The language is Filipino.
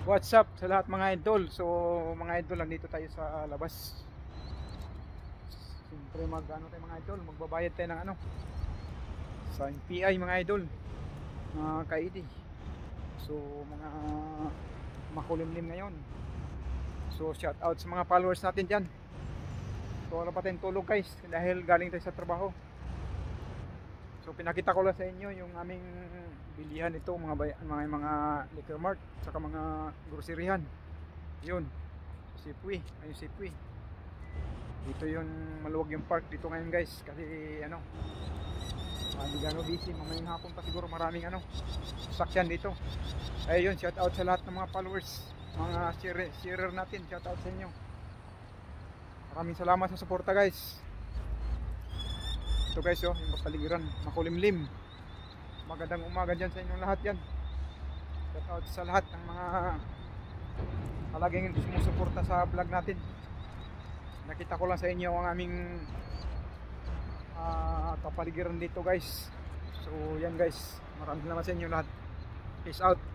What's up sa lahat mga idol? So mga idol, nandito tayo sa labas. Siyempre tayo mga idol, magbabayad tayo ng sa NPI mga idol, mga kaidi. So mga makulimlim ngayon. So shout out sa mga followers natin dyan. So wala pa tayong tulog guys, dahil galing tayo sa trabaho. So pinakita ko lang sa inyo yung aming bilihan ito, mga liquor mart, saka mga groceryhan. Yun, Sipwi, ayun Sipwi. Dito yung maluwag yung park dito ngayon guys, kasi hindi gano'ng busy. Mamayang hapon pa siguro maraming sasakyan dito. Ayun, shout out sa lahat ng mga followers, mga sharer natin, shout out sa inyo. Maraming salamat sa suporta guys. Ito guys, yung paligiran, makulimlim. Magandang umaga dyan sa inyong lahat yan. Shout out sa lahat ng mga palaging sumusuporta sa vlog natin. Nakita ko lang sa inyo ang aming kapaligiran dito guys. So yan guys, maraming salamat sa inyo lahat. Peace out.